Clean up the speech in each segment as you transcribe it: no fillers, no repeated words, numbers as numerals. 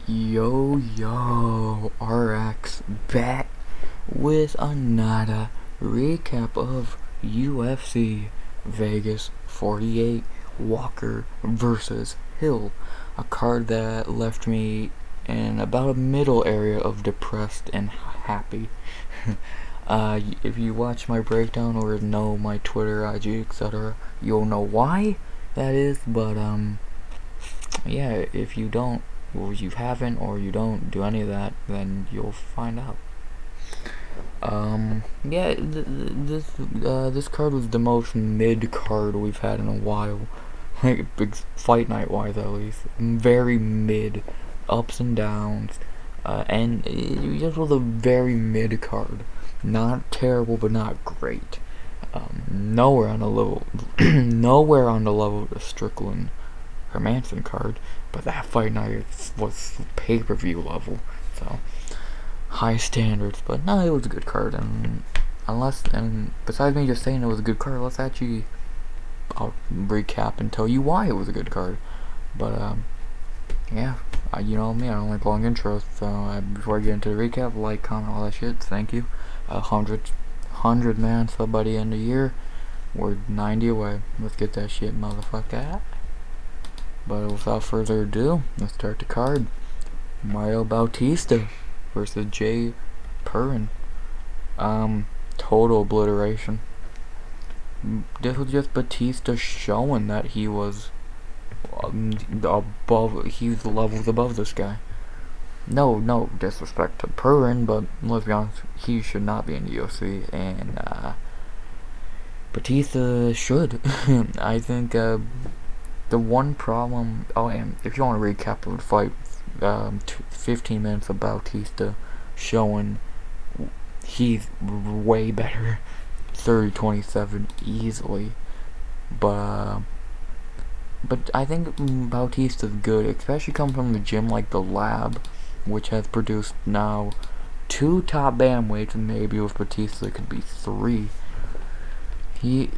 Yo, RX back with another recap of UFC Vegas 48 Walker versus Hill, a card that left me in about a middle area of depressed and happy. If you watch my breakdown or know my Twitter, IG, etc., you'll know why that is, but yeah, if you don't, or you haven't, or you don't do any of that, then you'll find out. Yeah, this card was the most mid card we've had in a while, like big fight night wise at least. Very mid, ups and downs, and it just was a very mid card. Not terrible, but not great. Nowhere on the level, nowhere on the level of the Strickland Hermanson card, but that fight night was pay-per-view level, so high standards. But no, it was a good card, and besides me just saying it was a good card, I'll recap and tell you why it was a good card. But yeah, you know me, I don't like long intros, so before I get into the recap, like, comment, all that shit. Thank you. 100 man sub by the end of the year. We're 90 away. Let's get that shit, motherfucker. But without further ado, let's start the card. Bautista versus Jay Perrin. Total obliteration. This was just Bautista showing that he was he's levels above this guy. No disrespect to Perrin, but let's be honest, he should not be in the UFC, and Bautista should. I think the one problem, and if you want to recap the fight, 15 minutes of Bautista showing he's way better, 30-27 easily, but I think Bautista's good, especially coming from the gym like the Lab, which has produced now 2 top bantamweights, and maybe with Bautista it could be 3. He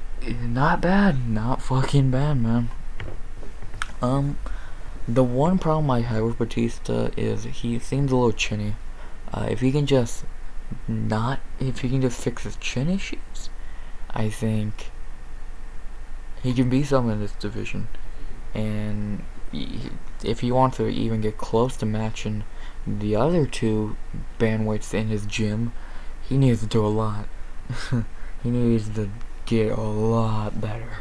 not bad, not fucking bad, man. The one problem I have with Bautista is he seems a little chinny. If he can just fix his chin issues, I think he can be something in this division. And if he wants to even get close to matching the other 2 bantamweights in his gym, he needs to do a lot. He needs to get a lot better.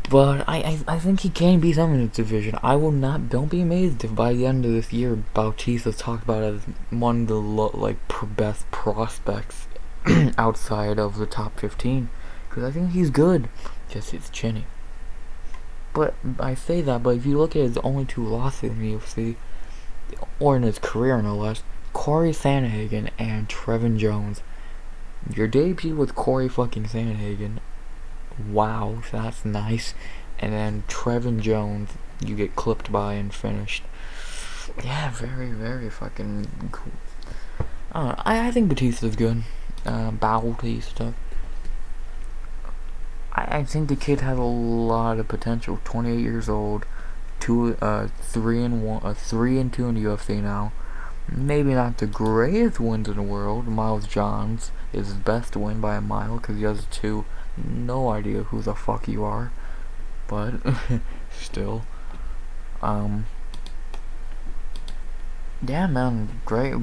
But I think he can be something in this division. Don't be amazed if by the end of this year Bautista's talked about as one of the best prospects outside of the top 15, because I think he's good, just he's chinny. But I say that, but if you look at his only 2 losses in the UFC, or in his career no less, Corey Sandhagen and Trevin Jones. Your debut with Corey fucking Sandhagen, wow, that's nice. And then Trevin Jones, you get clipped by and finished. Yeah, very, very fucking cool. I think Bautista's good. Bautista. I think the kid has a lot of potential. 28 years old, 3-2 in the UFC now. Maybe not the greatest wins in the world. Miles Johns is his best win by a mile, because the other 2, no idea who the fuck you are. But still, yeah, man, great.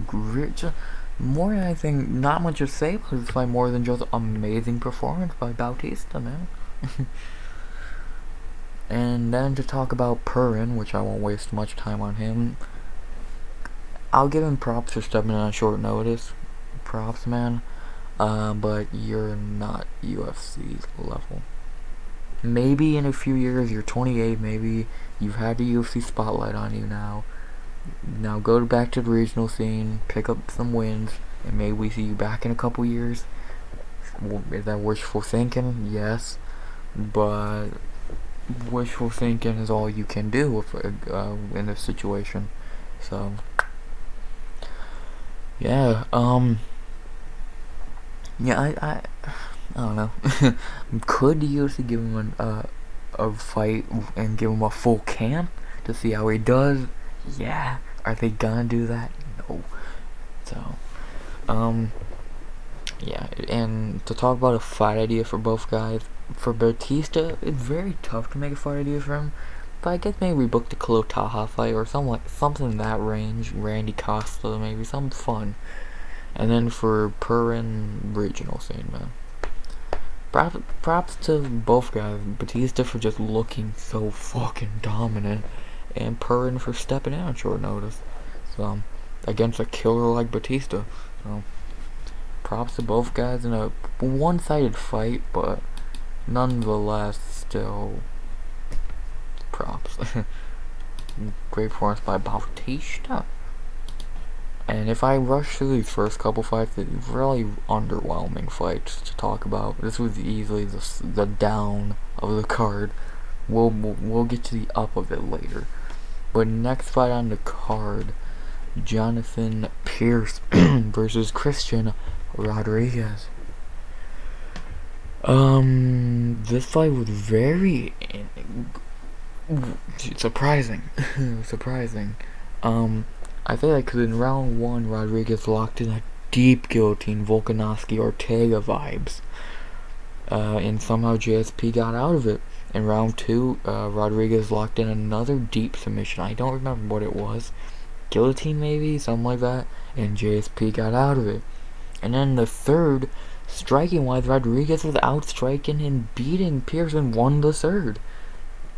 Just more than anything, not much to say, but it's like more than just amazing performance by Bautista, man. And then to talk about Perrin, which I won't waste much time on him. I'll give him props for stepping in on short notice. Props, man. But you're not UFC level. Maybe in a few years, you're 28, maybe you've had the UFC spotlight on you now. Now go back to the regional scene, pick up some wins, and maybe we see you back in a couple years. Is that wishful thinking? Yes. But wishful thinking is all you can do in this situation. So, yeah, yeah, I don't know. Could the UFC give him a fight and give him a full camp to see how he does? Yeah. Are they gonna do that? No. So, yeah. And to talk about a fight idea for both guys, for Bautista, it's very tough to make a fight idea for him. But I guess maybe we booked a Khalil Taha fight or something in that range. Randy Costa, maybe something fun. And then for Perrin, regional scene, man. Props to both guys. Bautista for just looking so fucking dominant, and Perrin for stepping in on short notice. So, against a killer like Bautista. So, props to both guys in a one-sided fight, but nonetheless, still props. Great performance by Bautista. And if I rush through these first couple fights, it's really underwhelming fights to talk about. This was easily the down of the card. We'll get to the up of it later. But next fight on the card, Jonathan Pierce versus Christian Rodriguez. This fight was very surprising. Surprising. I feel like because in round 1, Rodriguez locked in a deep guillotine, Volkanovski Ortega vibes. And somehow JSP got out of it. In round 2, Rodriguez locked in another deep submission. I don't remember what it was. Guillotine maybe? Something like that. And JSP got out of it. And then the third, striking wise, Rodriguez was outstriking and beating Pierce and won the third.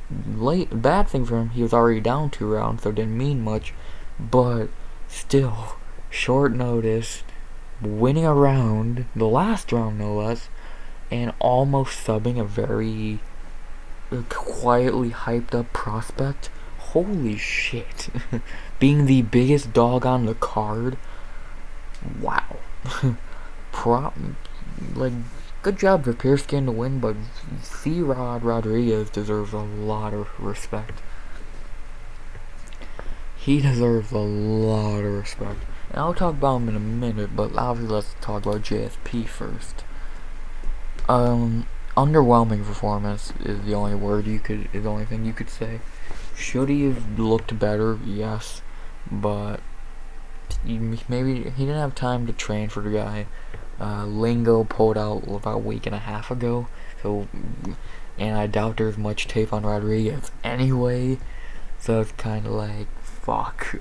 Bad thing for him, he was already down 2 rounds, so it didn't mean much. But still, short notice, winning a round, the last round no less, and almost subbing a very quietly hyped up prospect. Holy shit. Being the biggest dog on the card. Wow. Good job for Pierce getting the win, but C-Rod Rodriguez deserves a lot of respect. He deserves a lot of respect. And I'll talk about him in a minute, but obviously let's talk about JSP first. Underwhelming performance is the only thing you could say. Should he have looked better? Yes, but maybe he didn't have time to train for the guy. Lingo pulled out about a week and a half ago, and I doubt there's much tape on Rodriguez anyway, so it's kind of like, fuck.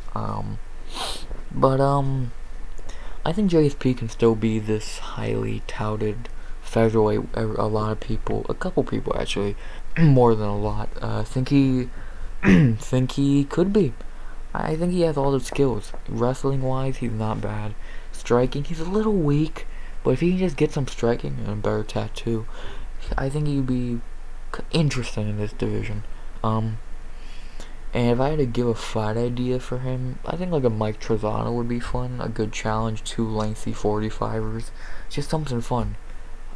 But I think JSP can still be this highly touted featherweight. A couple people actually, more than a lot, think he could be. I think he has all the skills. Wrestling wise, he's not bad. Striking, he's a little weak, but if he can just get some striking and a better tattoo, I think he'd be interesting in this division. And if I had to give a fight idea for him, I think like a Mike Trezano would be fun. A good challenge, 2 lengthy 45ers. Just something fun.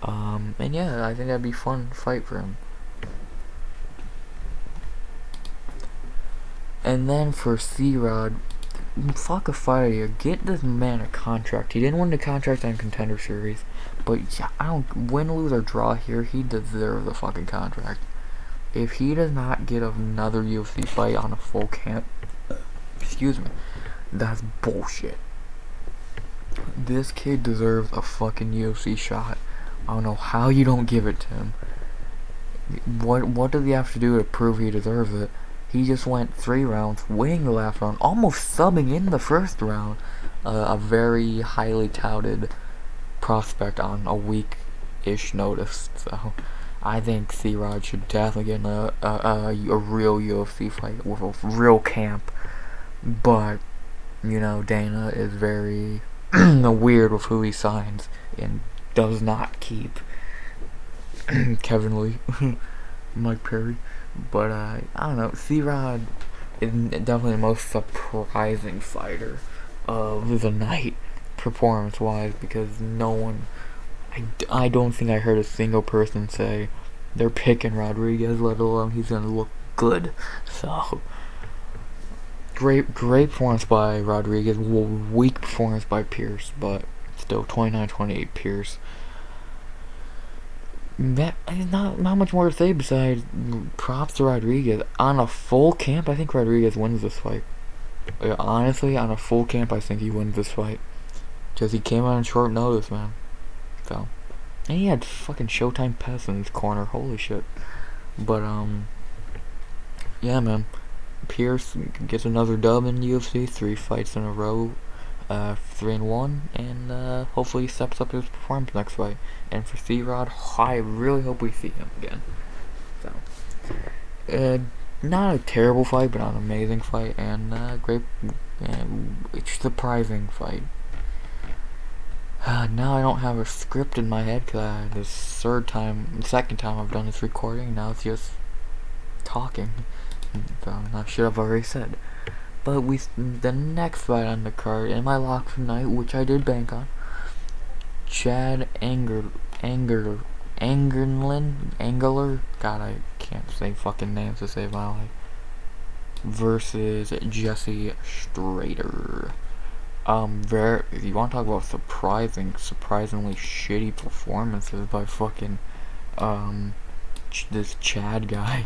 And yeah, I think that'd be a fun fight for him. And then for C-Rod, fuck a fight idea. Get this man a contract. He didn't win the contract on Contender Series, but yeah, I don't win, lose, or draw here. He deserves a fucking contract. If he does not get another UFC fight on a full camp, excuse me, that's bullshit. This kid deserves a fucking UFC shot. I don't know how you don't give it to him. What does he have to do to prove he deserves it? He just went 3 rounds, winning the last round, almost subbing in the first round. A very highly touted prospect on a week-ish notice. So I think C-Rod should definitely get a real UFC fight with a real camp. But, Dana is very weird with who he signs and does not keep. Kevin Lee, Mike Perry. But, I don't know, C-Rod is definitely the most surprising fighter of the night, performance-wise, because no one, I don't think I heard a single person say they're picking Rodriguez, let alone he's gonna look good. So, great performance by Rodriguez, weak performance by Pierce, but still 29-28 Pierce. Not much more to say besides props to Rodriguez. On a full camp, I think Rodriguez wins this fight. Honestly, on a full camp, I think he wins this fight. Because he came out on short notice, man. So, and he had fucking Showtime Pest in his corner. Holy shit. But, yeah, man. Pierce gets another dub in UFC. 3 fights in a row. 3-1. And, hopefully he steps up his performance next fight. And for C-Rod, I really hope we see him again. So, not a terrible fight, but not an amazing fight. And, great, surprising fight. Now I don't have a script in my head because this second time I've done this recording. Now it's just talking. So I'm not sure I've already said. But the next fight on the card, in my lock for night, which I did bank on, Chad Angler. God, I can't say fucking names to save my life. Versus Jesse Strader. If you want to talk about surprisingly shitty performances by fucking, this Chad guy.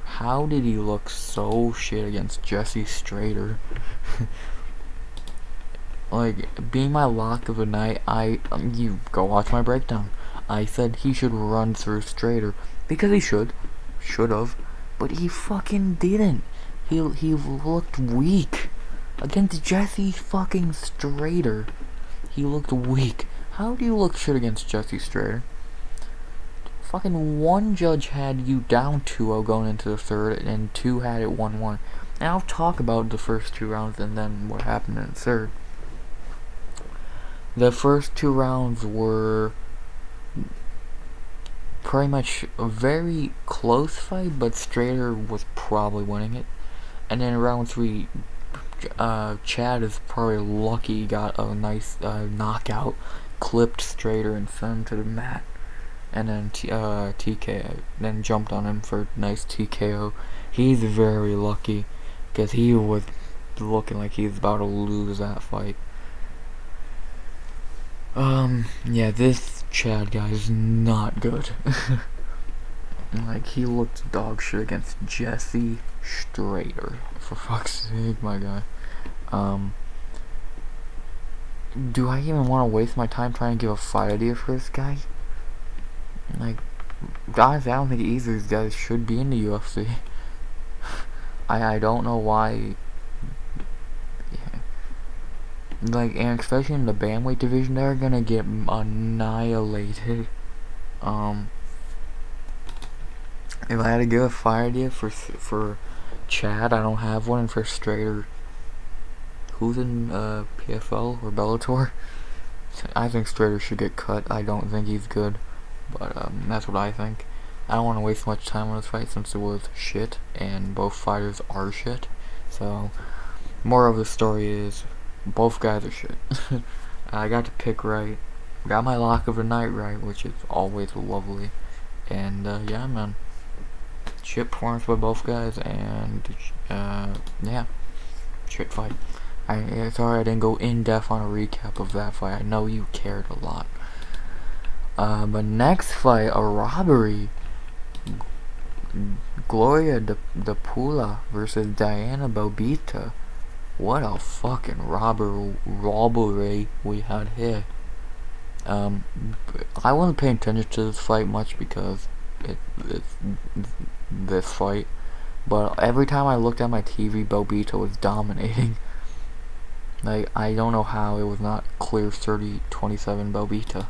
How did he look so shit against Jesse Strader? Like, being my lock of the night, you go watch my breakdown. I said he should run through Strader, because he should've, but he fucking didn't. He looked weak. Against Jesse fucking Strader. He looked weak. How do you look shit against Jesse Strader? Fucking one judge had you down 2-0 going into the third, and 2 had it 1-1. And I'll talk about the first 2 rounds and then what happened in the third. The first 2 rounds were pretty much a very close fight, but Strader was probably winning it. And then round 3, Chad is probably lucky he got a nice knockout, clipped Strader and sent him to the mat, and then TKO, then jumped on him for a nice TKO. He's very lucky, because he was looking like he's about to lose that fight. Yeah, this Chad guy is not good. Like, he looked dog shit against Jesse Strader. For fuck's sake, my guy. Do I even want to waste my time trying to give a fight idea for this guy? Like, honestly, I don't think either of these guys should be in the UFC. I don't know why. Yeah. Like, and especially in the bantamweight division, they're gonna get annihilated. If I had to give a fight idea for Chad, I don't have one, and for Strader, who's in PFL or Bellator? I think Strader should get cut. I don't think he's good, but that's what I think. I don't want to waste much time on this fight since it was shit, and both fighters are shit. So, more of the story is, both guys are shit. I got to pick right. Got my lock of the night right, which is always lovely. And, yeah, man. Shit performance by both guys, and, yeah. Shit fight. Sorry I didn't go in depth on a recap of that fight. I know you cared a lot. But next fight, a robbery. Gloria de Pula versus Diana Bautista. What a fucking robbery we had here. I wasn't paying attention to this fight much because it's this fight. But every time I looked at my TV, Bautista was dominating. Like, I don't know how it was not clear 30-27 Bautista.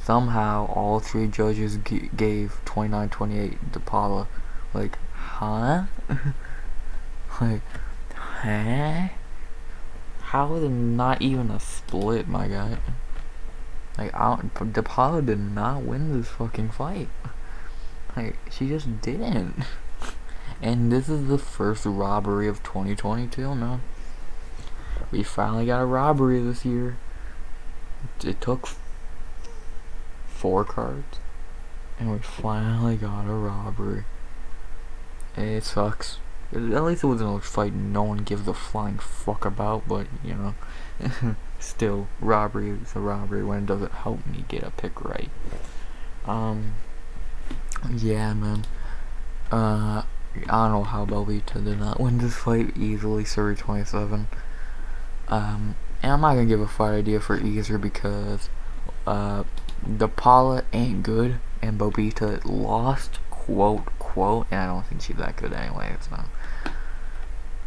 Somehow, all 3 judges gave 29-28 to Paula. Like, huh? Like, huh? How is it not even a split, my guy? Like, DePaula did not win this fucking fight. Like, she just didn't. And this is the first robbery of 2022, man. We finally got a robbery this year. It took 4 cards, and we finally got a robbery. It sucks. At least it wasn't a fight no one gives a flying fuck about, but, you know, still, robbery is a robbery when it doesn't help me get a pick right. Yeah, man. I don't know how Bautista did not win this fight easily, 30-27. And I'm not gonna give a fight idea for either because the Paula ain't good and Bautista lost, quote, and I don't think she's that good anyway, so.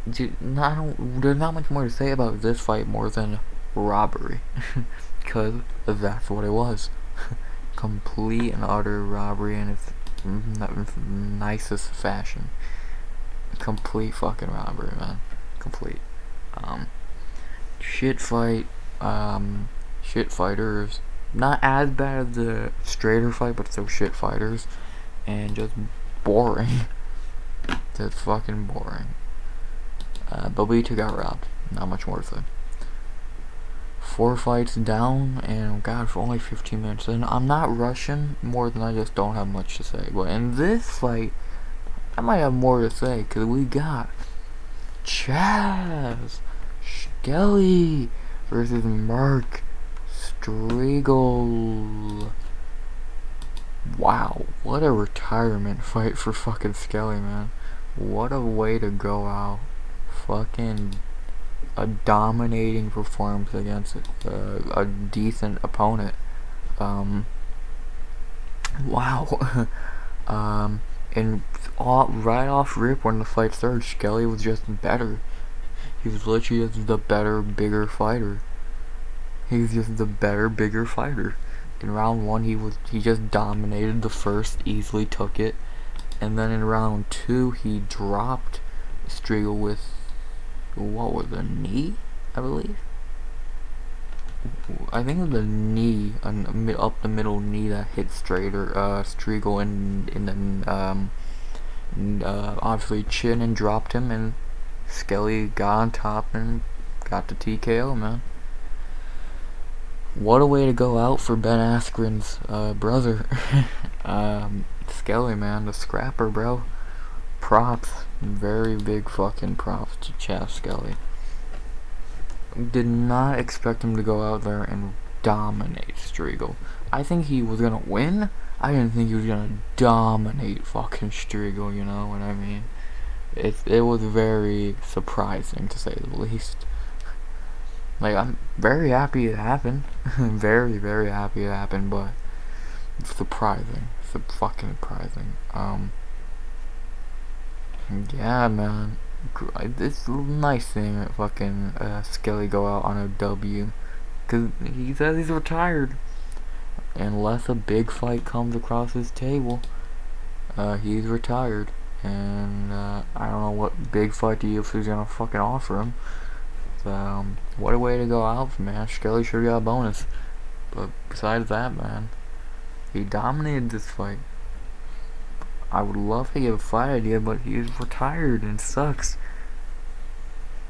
Dude, there's not much more to say about this fight more than robbery. Because that's what it was. Complete and utter robbery in its nicest fashion. Complete fucking robbery, man. Complete. Shit fight. Shit fighters. Not as bad as the Straighter fight, but still shit fighters. And just boring. Just fucking boring. Bautista got robbed. Not much more to say. 4 fights down, and God, for only 15 minutes. And I'm not rushing more than I just don't have much to say. But in this fight, I might have more to say, because we got Shkeley versus Mark Stragel. Wow, what a retirement fight for fucking Shkeley, man. What a way to go out. Fucking a dominating performance against a decent opponent. Wow. And right off rip when the fight started, Shkeley was just better. He was literally just the better, bigger fighter. He was just the better, bigger fighter. In round 1, he just dominated the first, easily took it, and then in round 2, he dropped Stragel with, what was a knee, I believe. I think it was a knee, up the middle knee that hit Stragel in the obviously chin and dropped him, and Shkeley got on top and got the TKO, man. What a way to go out for Ben Askren's brother. Shkeley, man, the scrapper, bro. Props, very big fucking props to Shkeley. Did not expect him to go out there and dominate Stragel. I think he was gonna win. I didn't think he was gonna dominate fucking Stragel, you know what I mean? It was very surprising, to say the least. Like, I'm very happy it happened. Very, very happy it happened, but it's surprising. It's fucking surprising. Yeah, man. It's nice seeing fucking Shkeley go out on a W. Because he says he's retired. Unless a big fight comes across his table, he's retired. And I don't know what big fight the UFC is gonna fucking offer him. So, what a way to go out, man. Shkeley sure got a bonus. But besides that, man, he dominated this fight. I would love to give a fight idea, but he's retired and sucks.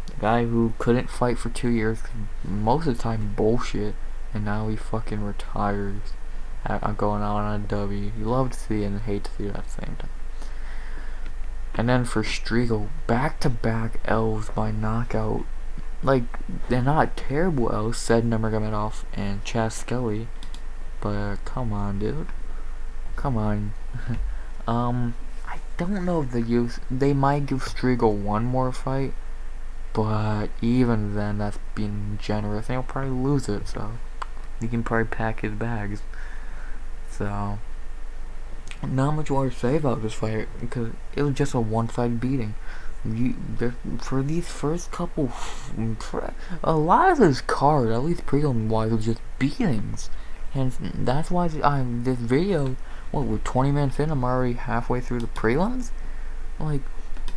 The guy who couldn't fight for 2 years, most of the time bullshit, and now he fucking retires. I'm going out on a W. You love to see it and hate to see it at the same time. And then for Stragel, back-to-back L's by knockout. Like, they're not terrible L's, said Nurmagomedov and Shkeley, but come on, dude. Come on. I don't know if they might give Stragel one more fight, but even then, that's being generous. They'll probably lose it, so he can probably pack his bags. So, not much more to say about this fight, because it was just a one-sided beating. For these first couple, for a lot of this card, at least prelim-wise, was just beatings. And that's why this video, we're 20 minutes in, I'm already halfway through the prelims? Like,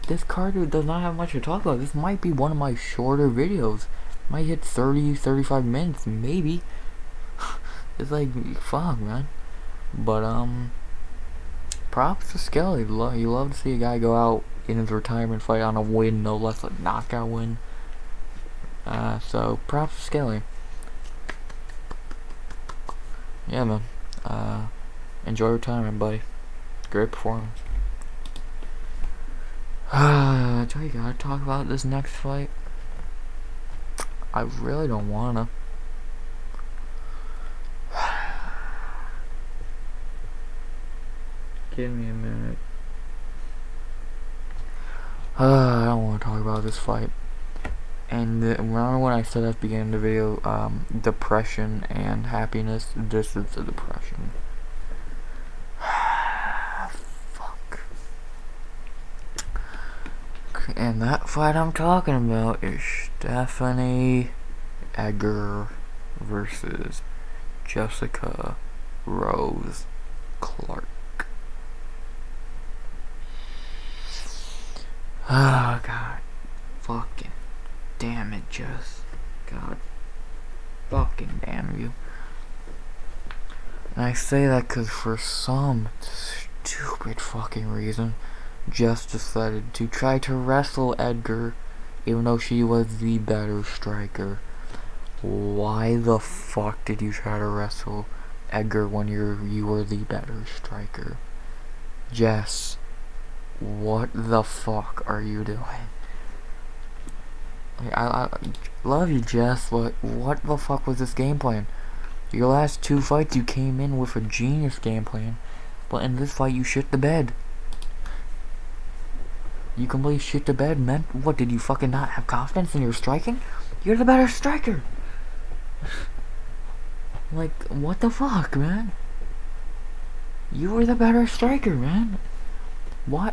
this card does not have much to talk about. This might be one of my shorter videos. Might hit 30, 35 minutes, maybe. It's like, fuck, man. But, props to Shkeley. You love to see a guy go out in his retirement fight on a win, no less, a knockout win. So, props to Shkeley. Yeah, man. Enjoy retirement, buddy. Great performance. Do I gotta talk about this next fight? I really don't wanna. Give me a minute. don't want to talk about this fight. And remember when I said at the beginning of the video, depression and happiness? This is the depression. Fuck. And that fight I'm talking about is Stephanie Edgar versus Jessica Rose Clark. Oh god. Fucking damn it, Jess. God. Fucking damn you. And I say that because for some stupid fucking reason, Jess decided to try to wrestle Edgar, even though she was the better striker. Why the fuck did you try to wrestle Edgar when you were the better striker? Jess, what the fuck are you doing? I love you, Jess, but what the fuck was this game plan? Your last two fights you came in with a genius game plan, but in this fight you shit the bed. You completely shit the bed, man. What, did you fucking not have confidence in your striking? You're the better striker. Like, what the fuck, man? You were the better striker, man. Why?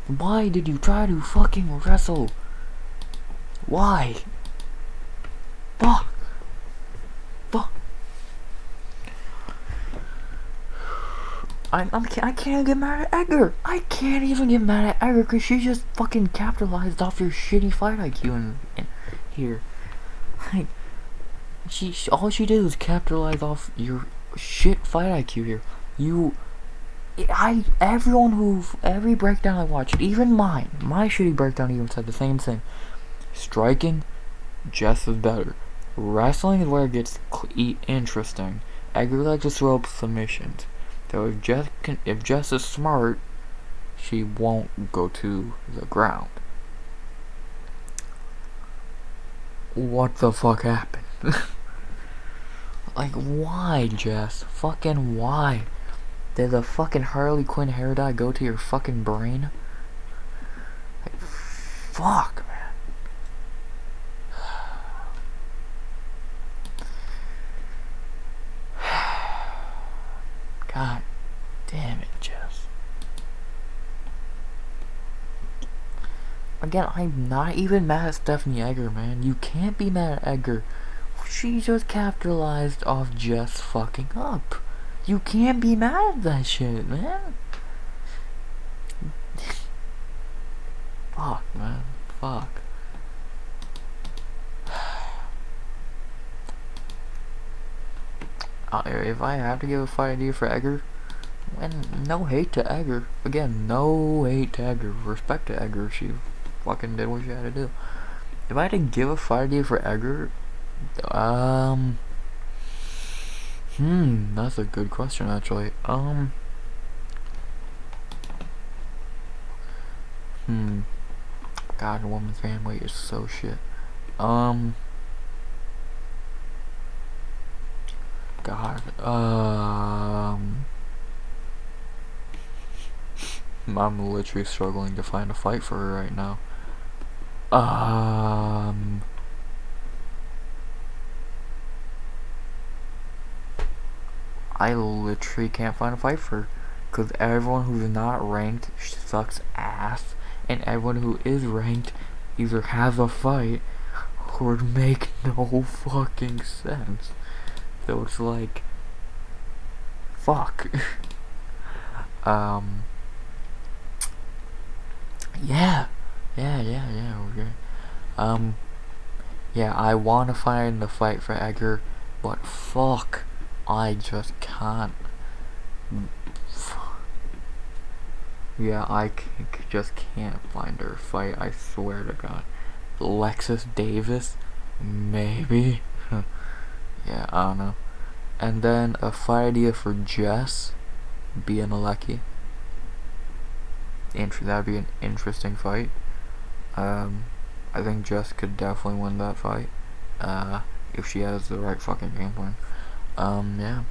Why did you try to fucking wrestle? Why? Fuck. I can't even get mad at Edgar. I can't even get mad at Edgar because she just fucking capitalized off your shitty fight IQ in here. Like, all she did was capitalize off your shit fight IQ here. Every breakdown I watched, even my shitty breakdown even said the same thing. Striking, Jess is better. Wrestling is where it gets interesting. Edgar likes to throw up submissions. So if Jess is smart, she won't go to the ground. What the fuck happened? Like, why, Jess? Fucking why? Did the fucking Harley Quinn hair dye go to your fucking brain? Like, fuck, man. God damn it, Jess. Again, I'm not even mad at Stephanie Edgar, man. You can't be mad at Edgar. She just capitalized off Jess fucking up. You can't be mad at that shit, man. Fuck, man. Fuck. If I have to give a fight idea for Edgar, and no hate to Edgar. Again, no hate to Edgar. Respect to Edgar. She fucking did what she had to do. If I had to give a fight idea for Edgar, that's a good question actually. God, a woman's fan weight is so shit. God, I'm literally struggling to find a fight for her right now. I literally can't find a fight for her, because everyone who's not ranked sucks ass, and everyone who is ranked either has a fight or would make no fucking sense. So it's like, fuck. Yeah, okay. Yeah, I want to find the fight for Edgar, but fuck, I just can't. Yeah, I just can't find her fight, I swear to God. Lexus Davis? Maybe? Yeah, I don't know. And then a fight idea for Jess being Alecki. That'd be an interesting fight. I think Jess could definitely win that fight. If she has the right fucking game plan. Yeah.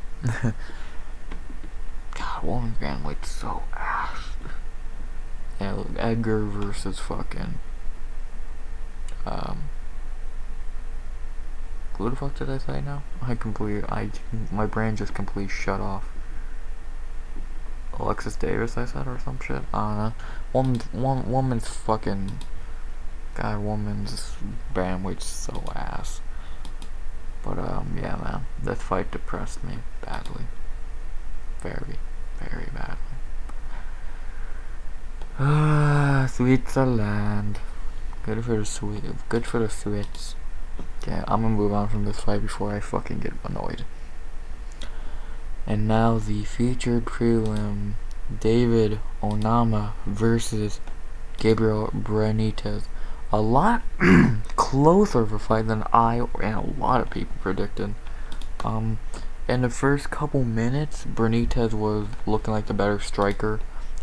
God, woman's bandweight's so ass. Edgar versus fucking, who the fuck did I say now? My brain just completely shut off. Alexis Davis, I said, or some shit. I don't know. Woman's fucking, woman's bandweight's so ass. But, yeah, man, this fight depressed me badly. Very, very badly. Switzerland. Good for the Swiss. Okay, I'm gonna move on from this fight before I fucking get annoyed. And now the featured prelim, David Onama versus Gabriel Branitas. A lot closer of a fight than I and a lot of people predicted. In the first couple minutes, Branitas was looking like the better striker.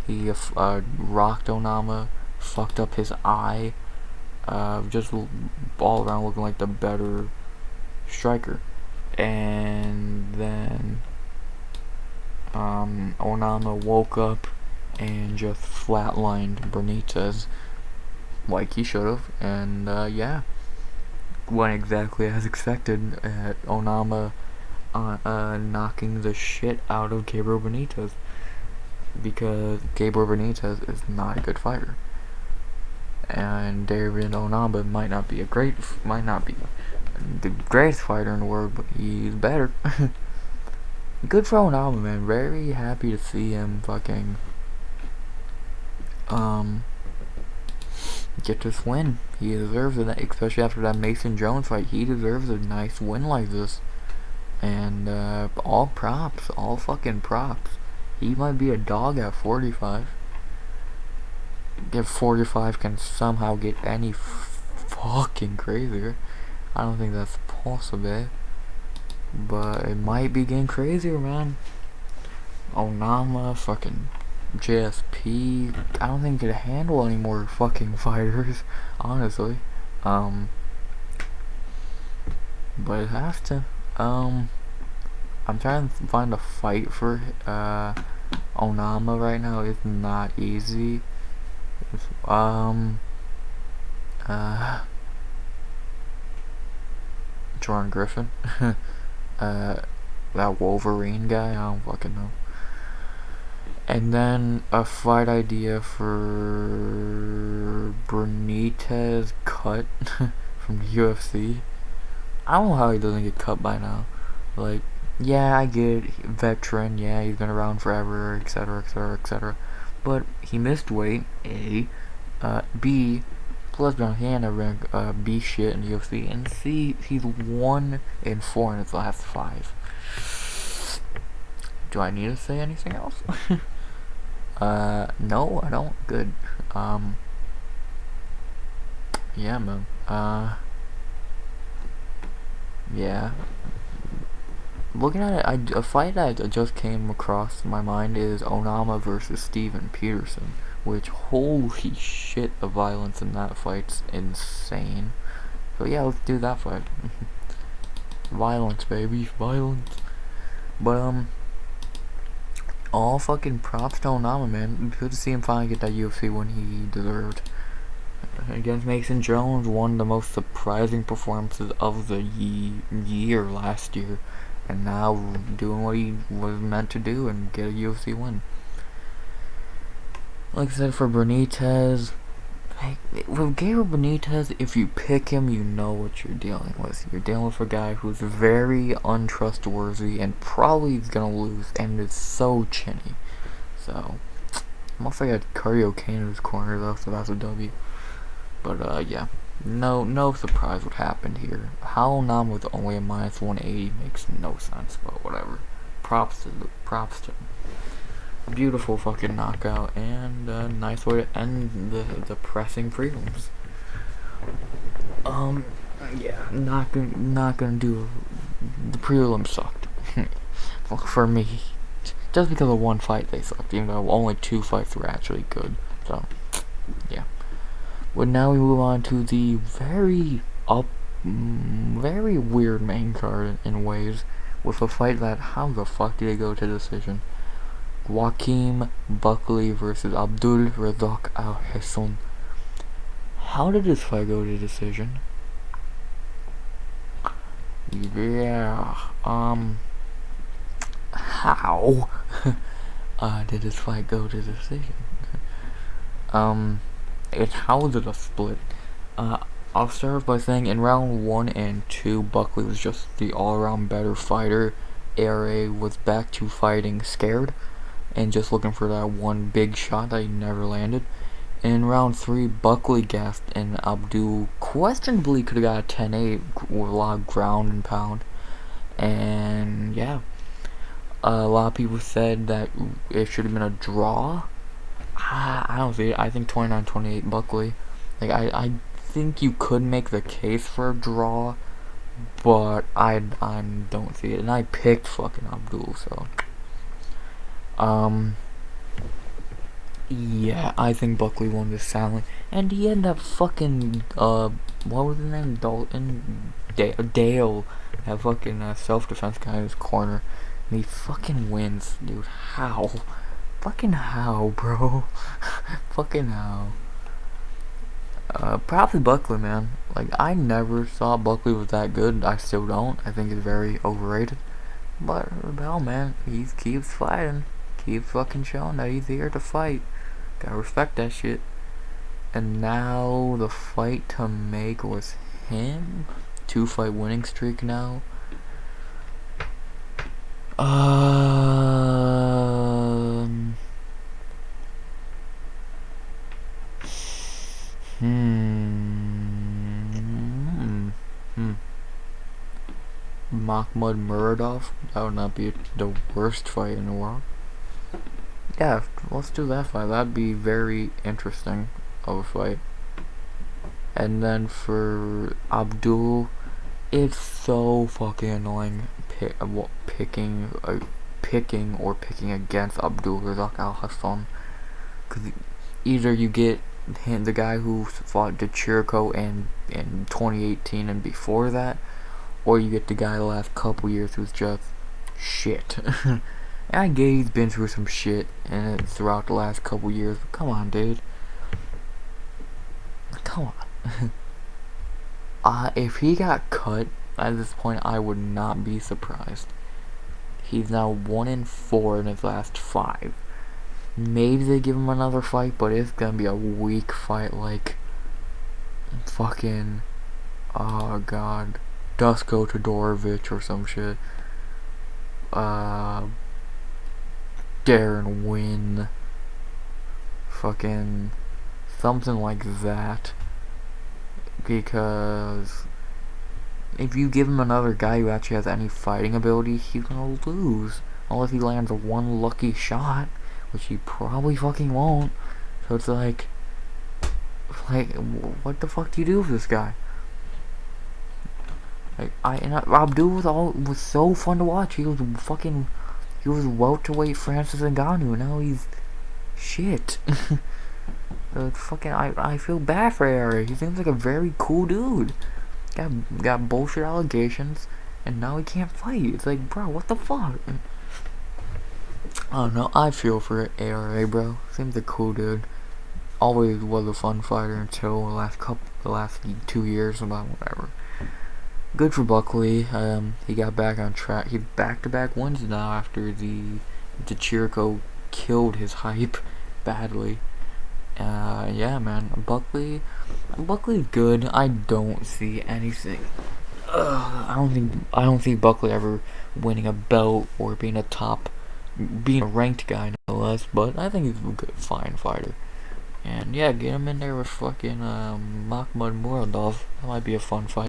He rocked Onama, fucked up his eye, just all around looking like the better striker. And then Onama woke up and just flatlined Branitas like he should have, and yeah, went exactly as expected. Onama knocking the shit out of Gabriel Branitas, because Gabriel Branitas is not a good fighter, and David Onama might not be the greatest fighter in the world, but he's better. Good for Onama, man. Very happy to see him fucking get this win. He deserves it, especially after that Mason Jones fight. He deserves a nice win like this. And all props, all fucking props. He might be a dog at 45. If 45 can somehow get any fucking crazier, I don't think that's possible. But it might be getting crazier, man. Onama, fucking JSP. I don't think he could handle any more fucking fighters, honestly. But it has to. I'm trying to find a fight for Onama right now. It's not easy. Jordan Griffin. That Wolverine guy, I don't fucking know. And then a fight idea for Branitas cut from the UFC. I don't know how he doesn't get cut by now. Like, yeah, I get it, veteran, yeah, he's been around forever, etc, etc, etc. But he missed weight, A. B, let's be honest, he ain't never been B shit in the UFC. And C, he's 1-4 in his last 5. Do I need to say anything else? No, I don't. Good. Yeah, man. Yeah. Looking at it, a fight that just came across my mind is Onama versus Steven Peterson, which, holy shit, the violence in that fight's insane. So yeah, let's do that fight. Violence, baby, violence. But all fucking props to Onama, man. Good to see him finally get that UFC win he deserved. Against Mason Jones, one of the most surprising performances of the year last year. And now doing what he was meant to do and get a UFC win. Like I said, for Branitas, with Gabriel Branitas, if you pick him, you know what you're dealing with. You're dealing with a guy who's very untrustworthy and probably is gonna lose, and is so chinny. So, I'm also got Cardio Kane in his corner though, so that's a W. But yeah, no surprise what happened here. How Onama with only a -180 makes no sense, but whatever. Props to him. Beautiful fucking knockout, and a nice way to end the pressing prelims. Yeah, not gonna do. The prelims sucked for me, just because of one fight they sucked. Even though only 2 fights were actually good. So yeah. But now we move on to the very weird main card in ways, with a fight that, how the fuck did it go to decision? Joaquim Buckley versus Abdul Razak Hassan. How did this fight go to decision? Yeah, how did this fight go to decision? How was it a split? I'll start off by saying in round 1 and 2, Buckley was just the all-around better fighter. ARA was back to fighting scared and just looking for that one big shot that he never landed. In round 3, Buckley gassed and Abdul questionably could have got a 10-8 with a lot of ground and pound. And yeah, a lot of people said that it should have been a draw. I don't see it. I think 29-28 Buckley. Like, I think you could make the case for a draw, but I don't see it. And I picked fucking Abdul, so yeah, I think Buckley won this soundly. And he ended up fucking what was his name? Dale, that fucking self-defense guy in his corner. And he fucking wins, dude. How? Fucking how, bro? Fucking how? Probably Buckley, man. Like, I never thought Buckley was that good. I still don't. I think he's very overrated. But, hell, man, he keeps fighting. Keeps fucking showing that he's here to fight. Gotta respect that shit. And now, the fight to make was him. 2-fight winning streak now. Mahmoud Muradov. That would not be the worst fight in the world. Yeah, let's do that fight. That'd be very interesting of a fight. And then for Abdul, it's so fucking annoying picking against Abdul Razak Al Hassan. Because either you get the guy who fought DeChirico in 2018 and before that, or you get the guy the last couple years who's just shit. And I get he's been through some shit and throughout the last couple years, but come on, dude. Come on. If he got cut at this point, I would not be surprised. He's now 1-4 in his last 5. Maybe they give him another fight, but it's gonna be a weak fight, like fucking, oh god, Dusko Todorovic or some shit. Darren Wynn. Fucking something like that. Because if you give him another guy who actually has any fighting ability, he's gonna lose. Unless he lands one lucky shot, which he probably fucking won't. So it's like, what the fuck do you do with this guy? Like, Abdul was so fun to watch. He was welterweight Francis Ngannou. Now he's shit. So it's fucking, I feel bad for Harry. He seems like a very cool dude. Got bullshit allegations, and now he can't fight. It's like, bro, what the fuck? I don't know. I feel for ARA, bro. Seems a cool dude. Always was a fun fighter until the last 2 years, about whatever. Good for Buckley. He got back on track. He's back-to-back wins now after the Chirico killed his hype badly. Yeah, man. Buckley's good. I don't see anything. I don't see Buckley ever winning a belt or being a ranked guy, no less. But I think he's a good, fine fighter. And yeah, get him in there with fucking Mahmoud Muradov. That might be a fun fight.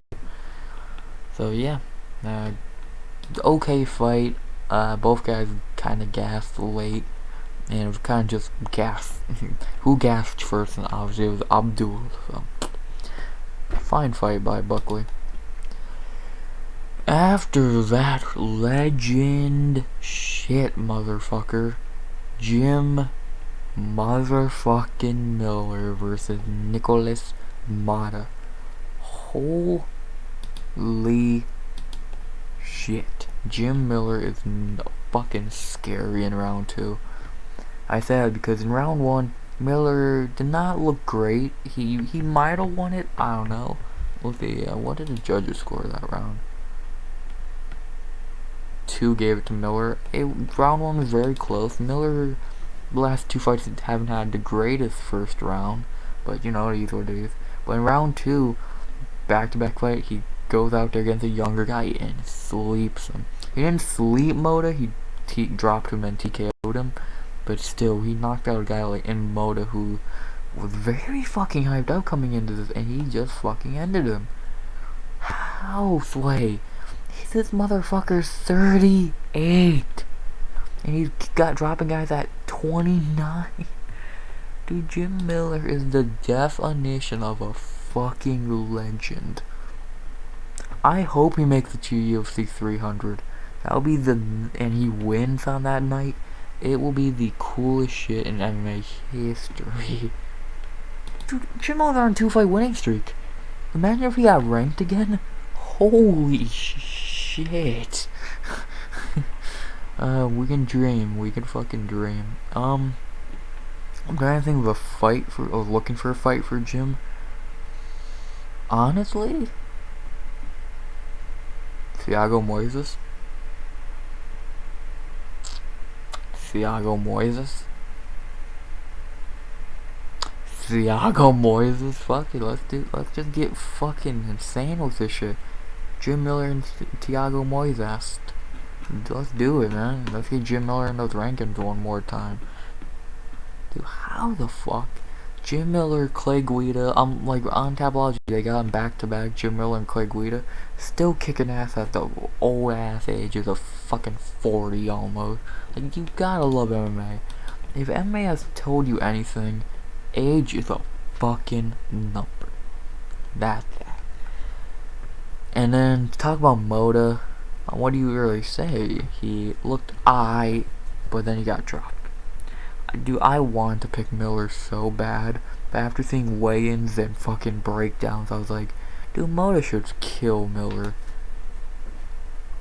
So yeah, okay fight. Both guys kind of gassed late. And it was kind of just gas. Who gassed first? And obviously it was Abdul. So fine fight by Buckley. After that, legend shit, motherfucker, Jim motherfucking Miller versus Nicholas Mata. Holy shit! Jim Miller is fucking scary in round 2. I say that because in round 1, Miller did not look great. He might have won it. I don't know. Let's see. What did the judges score that round? 2 gave it to Miller. Round 1 was very close. Miller, the last 2 fights haven't had the greatest first round, but you know, it is what it is. But in round 2, back-to-back fight, he goes out there against a younger guy and sleeps him. He didn't sleep Moda, he dropped him and TKO'd him, but still, he knocked out a guy like in Moda who was very fucking hyped up coming into this, and he just fucking ended him. How, Sway? This motherfucker's 38, and he's got dropping guys at 29. Dude, Jim Miller is the definition of a fucking legend. I hope he makes it to UFC 300. That'll be and he wins on that night. It will be the coolest shit in MMA history. Dude, Jim Miller's on a 2-fight winning streak. Imagine if he got ranked again. Holy shit. We can dream. We can fucking dream. I'm trying to think of a fight for, looking for a fight for Jim. Honestly, Thiago Moises. Fuck it, let's just get fucking insane with this shit. Jim Miller and Thiago Moises. Let's do it, man. Let's get Jim Miller in those rankings one more time. Dude, how the fuck? Jim Miller, Clay Guida, like on Tabology, they got him back to back. Jim Miller and Clay Guida, still kicking ass at the old ass ages of fucking 40 almost. Like, you gotta love MMA. If MMA has told you anything, age is a fucking number. That's that. And then to talk about Moda, what do you really say? He looked aight, but then he got dropped. I want to pick Miller so bad, but after seeing weigh-ins and fucking breakdowns, I was like, dude, Moda should kill Miller.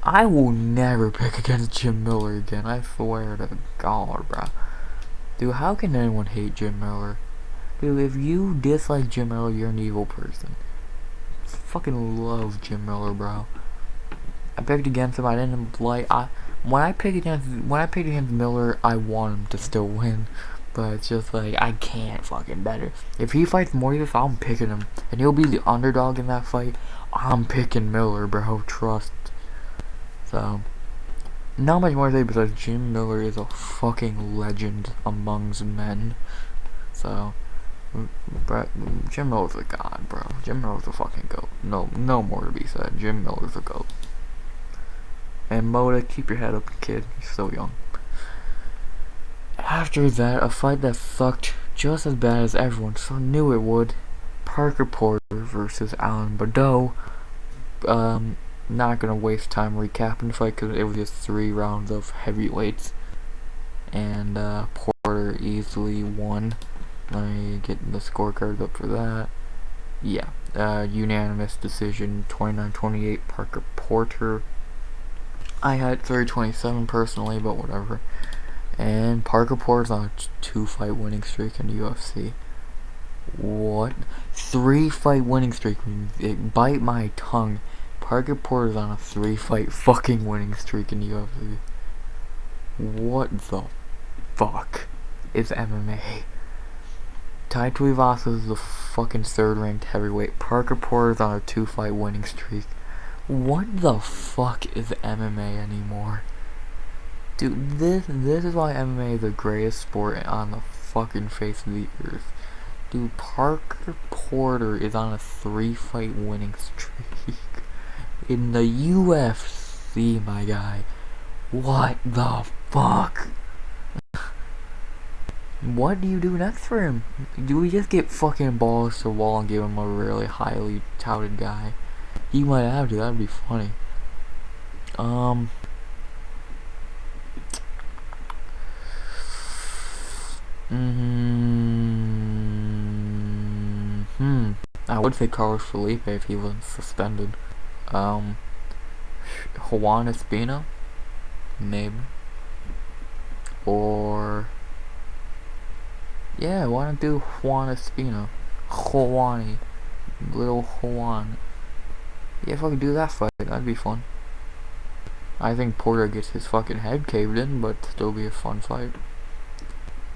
I will never pick against Jim Miller again, I swear to God, bro. Dude, how can anyone hate Jim Miller? Dude, if you dislike Jim Miller, you're an evil person. Fucking love Jim Miller, bro. I picked against him. I didn't like. When I picked against Miller, I want him to still win, but it's just like I can't fucking bet it. If he fights Moises, I'm picking him, and he'll be the underdog in that fight. I'm picking Miller, bro. Trust. So, not much more to say besides Jim Miller is a fucking legend amongst men. So, Jim Miller's a god, bro. Jim Miller's a fucking goat. No more to be said. Jim Miller's a goat. And Moda, keep your head up, kid. You're so young. After that, a fight that sucked just as bad as everyone knew it would. Parker Porter versus Alan Baudot. Not gonna waste time recapping the fight because it was just 3 rounds of heavyweights. And Porter easily won. Let me get the scorecards up for that. Yeah, unanimous decision, 29-28, Parker Porter. I had 30-27 personally, but whatever. And Parker Porter's on a 2-fight winning streak in the UFC. What? 3-fight winning streak. It bite my tongue. Parker Porter's on a 3-fight fucking winning streak in the UFC. What the fuck is MMA? Tai Tuivasa is the fucking 3rd ranked heavyweight. Parker Porter's on a 2-fight winning streak. What the fuck is MMA anymore? Dude, this is why MMA is the greatest sport on the fucking face of the earth. Dude, Parker Porter is on a 3-fight winning streak in the UFC, my guy. What the fuck? What do you do next for him? Do we just get fucking balls to the wall and give him a really highly touted guy? He might have to, that'd be funny. I would say Carlos Felipe if he wasn't suspended. Juan Espino? Maybe. Or Yeah, why not do Juan Espino? Juani. Little Juan. Yeah, fucking do that fight. That'd be fun. I think Porter gets his fucking head caved in, but still be a fun fight.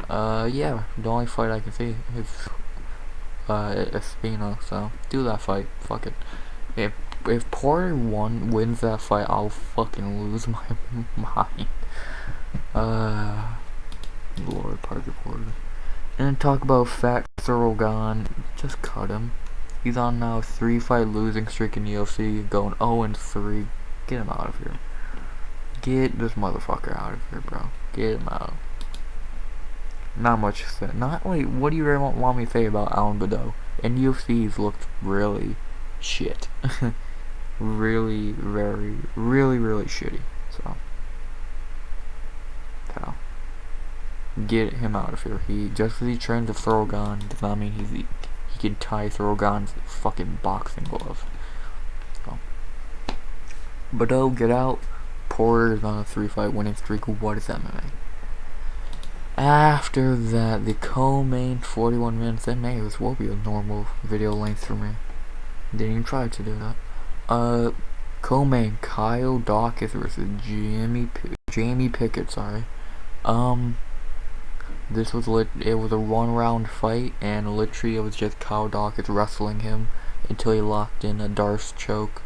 Yeah, the only fight I can see is Espino, so do that fight. Fuck it. If Porter wins that fight, I'll fucking lose my mind. Lord Parker Porter. And then talk about Fat Thorogon. Just cut him. He's on now a 3-fight losing streak in UFC, going 0-3. Get him out of here. Get this motherfucker out of here, bro. Get him out. Not much to say. Not like, what do you really want me to say about Alan Badeau? And UFC's looked really shit. Really, really shitty. So get him out of here. Just because he trains a Thorogon does not mean he can tie Thorogon's fucking boxing glove. So Badeau, get out. Porter is on a 3-fight winning streak. What is MMA? After that, the co-main 41 minutes in May. This will be a normal video length for me. Didn't even try to do that. Co-main Kyle Dawkins versus Jamie Pickett. Sorry. This was it was a 1-round fight, and literally it was just Kyle Dawkins wrestling him until he locked in a Darce choke,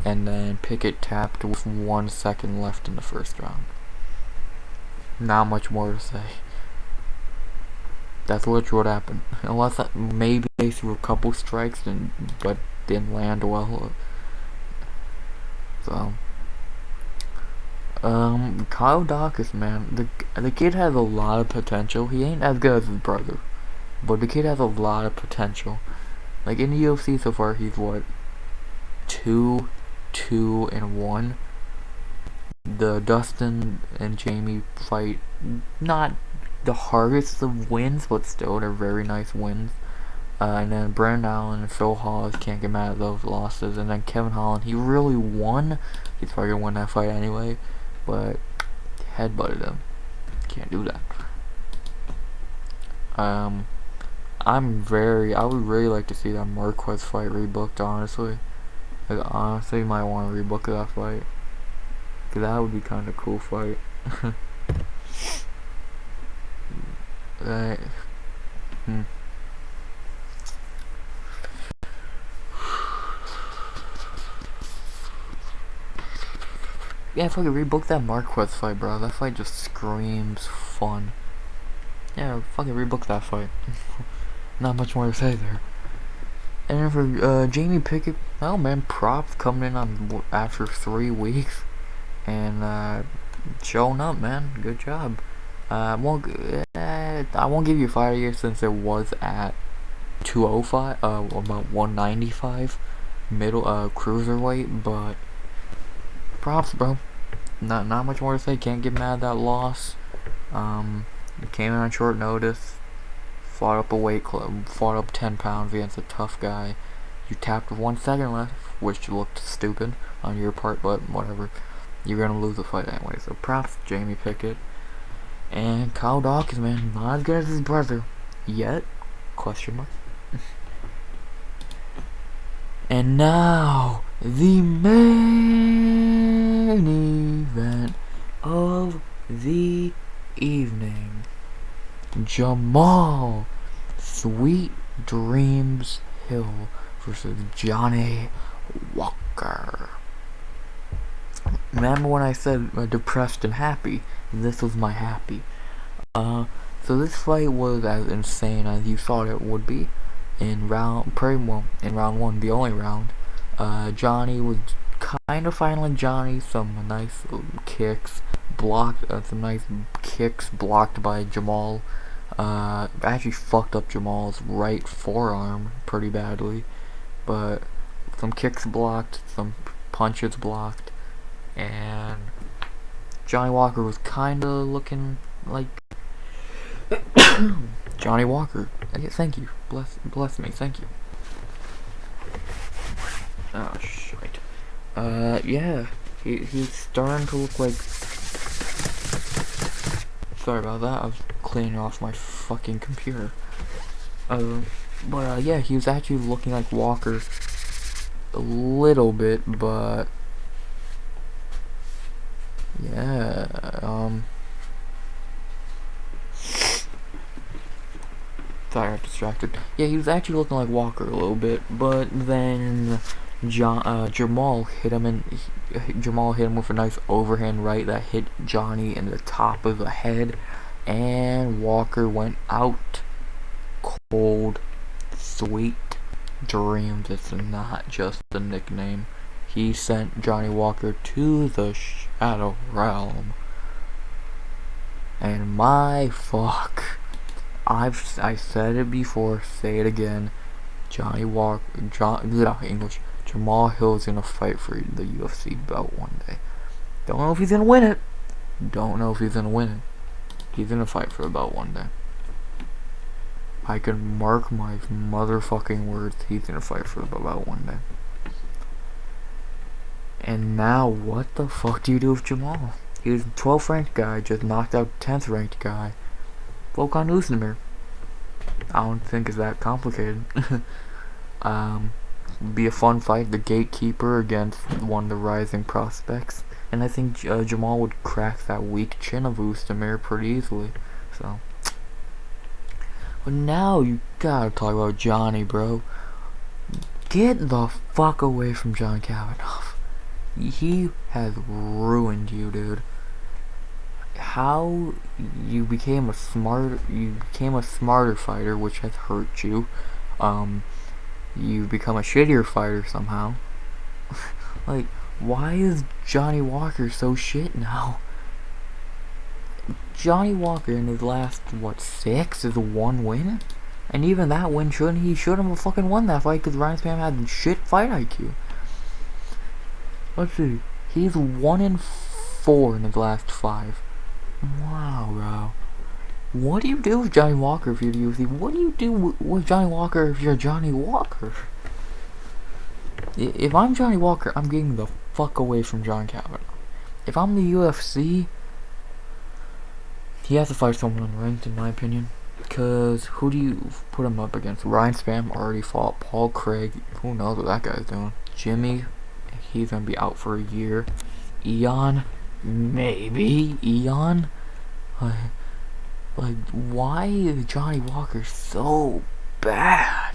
and then Pickett tapped with 1 second left in the first round. Not much more to say. That's literally what happened. Unless maybe they threw a couple strikes, but didn't land well. So, Kyle Dawkins, man, the kid has a lot of potential. He ain't as good as his brother, but the kid has a lot of potential. Like in the UFC so far, he's what, 2-2-1. The Dustin and Jamie fight, not the hardest of wins, but still they're very nice wins. And then Brandon Allen and Phil Hawes can't get mad at those losses. And then Kevin Holland, he really won. He's probably gonna win that fight anyway, but headbutted him. Can't do that. I would really like to see that Marquez fight rebooked, honestly. Like, honestly, you might want to rebook that fight, cause that would be kind of cool fight. Right. Yeah, fucking rebook that Marquez fight, bro. That fight just screams fun. Yeah, fucking rebook that fight. Not much more to say there. And then for Jamie Pickett, oh man, props coming in on after 3 weeks and showing up, man. Good job. I won't give you 5 years since it was at 205, about 195 middle cruiserweight, but props, bro. Not much more to say. Can't get mad at that loss. It came in on short notice. Fought up a weight club. Fought up 10 pounds against a tough guy. You tapped with 1 second left, which looked stupid on your part, but whatever. You're gonna lose the fight anyway. So props, Jamie Pickett. And Kyle Dawkins, man, not as good as his brother yet? Question mark. And now the main event of the evening. Jamal Sweet Dreams Hill versus Johnny Walker. Remember when I said depressed and happy? This was my happy. So this fight was as insane as you thought it would be. In round 1, the only round, Johnny was kind of fighting like Johnny. Some nice kicks blocked, blocked by Jamal. Actually fucked up Jamal's right forearm pretty badly, but some kicks blocked, some punches blocked, and Johnny Walker was kinda looking like Johnny Walker. Thank you. Bless me. Thank you. Oh shit. Yeah. He's starting to look like. Sorry about that. I was cleaning off my fucking computer. But yeah, he was actually looking like Walker a little bit, but yeah, sorry, I got distracted. Yeah, he was actually looking like Walker a little bit, but then Jamal hit him with a nice overhand right that hit Johnny in the top of the head, and Walker went out cold. Sweet dreams. It's not just a nickname. He sent Johnny Walker to the Shadow Realm. And my fuck. I said it before, say it again. Jamal Hill's gonna fight for the UFC belt one day. Don't know if he's gonna win it. He's gonna fight for the belt one day. I can mark my motherfucking words, he's gonna fight for the belt one day. And now, what the fuck do you do with Jamal? He was a 12th ranked guy, just knocked out 10th ranked guy. Volkan Oezdemir. I don't think it's that complicated. Be a fun fight, the gatekeeper against one of the rising prospects. And I think Jamal would crack that weak chin of Oezdemir pretty easily. So. But now you gotta talk about Johnny, bro. Get the fuck away from John Kavanagh. He has ruined you, dude. How you became a smarter fighter, which has hurt you. You've become a shittier fighter somehow. Like, why is Johnny Walker so shit now? Johnny Walker in his last, 6 is 1 win? And even that win, he shouldn't have fucking won that fight because Ryan Spam had shit fight IQ. Let's see. He's 1-4 in his last 5. Wow, bro. What do you do with Johnny Walker if you're the UFC? What do you do with Johnny Walker if you're Johnny Walker? If I'm Johnny Walker, I'm getting the fuck away from John Kavanagh. If I'm the UFC, he has to fight someone unranked, in my opinion. Because who do you put him up against? Ryan Spam already fought Paul Craig. Who knows what that guy's doing? Jimmy, he's going to be out for a year. Eon, maybe. Eon? Like, why is Johnny Walker so bad?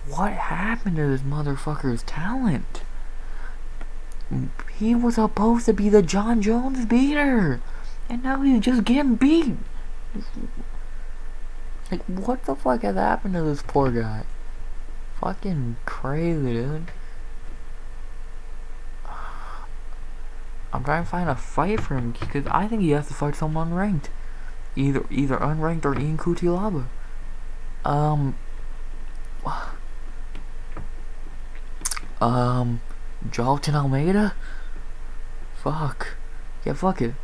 What happened to this motherfucker's talent? He was supposed to be the John Jones beater, and now he's just getting beat. Like, what the fuck has happened to this poor guy? Fucking crazy, dude. I'm trying to find a fight for him because I think he has to fight someone unranked, either unranked or Ian Cutelaba. Jolton Almeida? Fuck. Yeah, fuck it.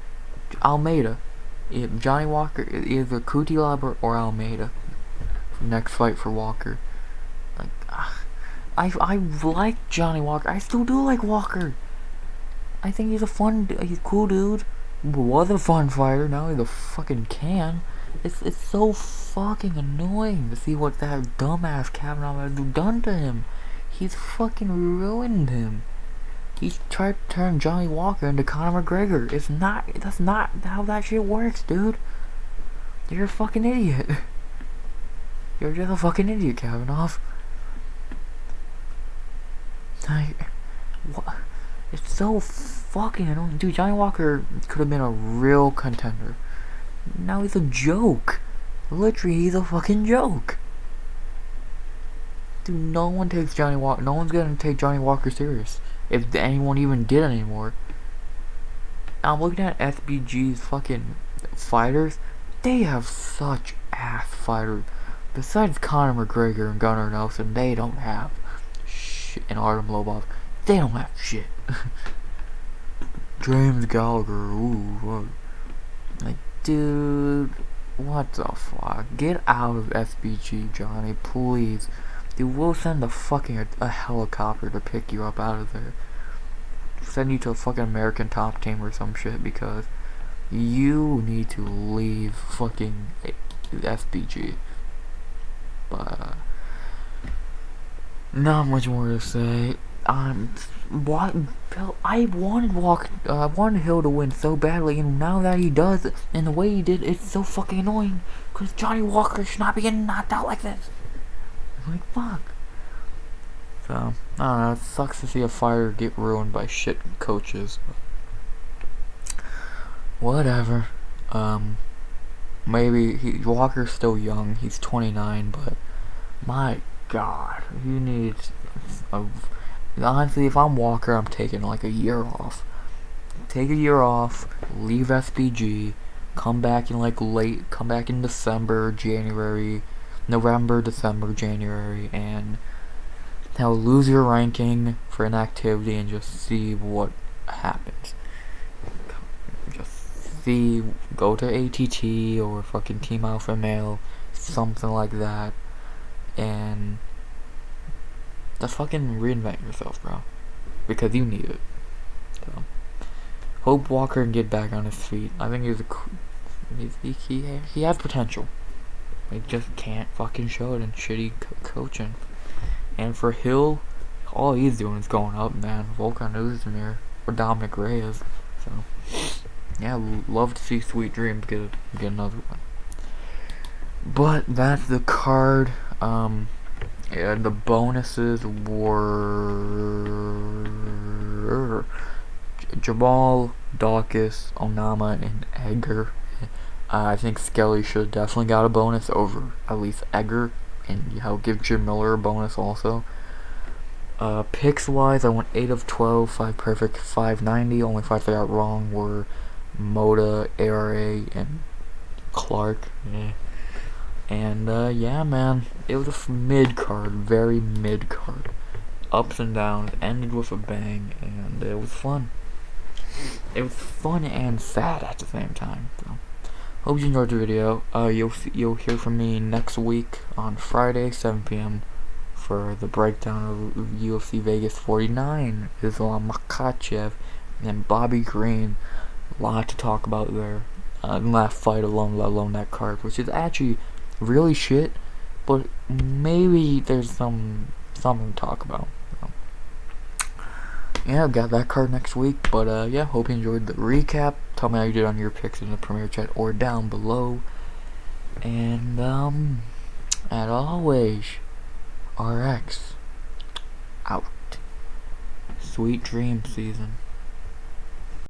Almeida. Johnny Walker, either Cutelaba or Almeida. Next fight for Walker. Like, I like Johnny Walker. I still do like Walker. I think he's a cool dude. Was a fun fighter. Now he's a fucking can. It's so fucking annoying to see what that dumbass Kavanagh has done to him. He's fucking ruined him. He's tried to turn Johnny Walker into Conor McGregor. That's not how that shit works, dude. You're a fucking idiot. You're just a fucking idiot, Kavanagh. What? It's so fucking annoying. Dude, Johnny Walker could have been a real contender. Now he's a joke. Literally, he's a fucking joke. Dude, no one takes Johnny Walker. No one's gonna take Johnny Walker serious. If anyone even did anymore. I'm looking at SBG's fucking fighters. They have such ass fighters. Besides Conor McGregor and Gunnar Nelson, they don't have shit. And Artem Lobov, they don't have shit. James Gallagher, ooh, what? Like, dude, what the fuck? Get out of SBG, Johnny, please. Dude, we'll send a helicopter to pick you up out of there. Send you to a fucking American Top Team or some shit because you need to leave fucking FBG. But not much more to say. I wanted Hill to win so badly, and now that he does, and the way he did, it's so fucking annoying. Cause Johnny Walker should not be getting knocked out like this. Like fuck. So I don't know. It sucks to see a fighter get ruined by shit coaches. Whatever. Maybe Walker's still young. He's 29, but my God, he needs. Honestly, if I'm Walker, I'm taking like a year off. Take a year off, leave SBG, come back in December, January, November, December, January, and now lose your ranking for inactivity and just see what happens. Go to ATT or fucking Team Alpha Male, something like that, and just fucking reinvent yourself, bro, because you need it. So, hope Walker can get back on his feet. I think he has potential. He just can't fucking show it in shitty coaching. And for Hill, all he's doing is going up, man. Volkan Ozdemir or Dominic Reyes. So, yeah, love to see Sweet Dreams get another one. But that's the card. Yeah, the bonuses were Jamal, Dawkins, Onama, and Edgar. I think Shkeley should definitely got a bonus over at least Edgar, and give Jim Miller a bonus also. Picks wise, I went 8 of 12, 5 perfect, 590. Only 5 I got wrong were Moda, ARA, and Clark. Yeah. And yeah, man, it was a mid card, very mid card, ups and downs, ended with a bang, and it was fun. It was fun and sad at the same time. So, hope you enjoyed the video. You'll hear from me next week on Friday, 7 p.m. for the breakdown of UFC Vegas 49, Islam Makhachev, and Bobby Green. A lot to talk about there. That fight alone, let alone that card, which is actually really shit, but maybe there's something to talk about. So, yeah, I've got that card next week, but yeah, hope you enjoyed the recap. Tell me how you did on your picks in the Premier chat or down below. And as always, RX out. Sweet dream season.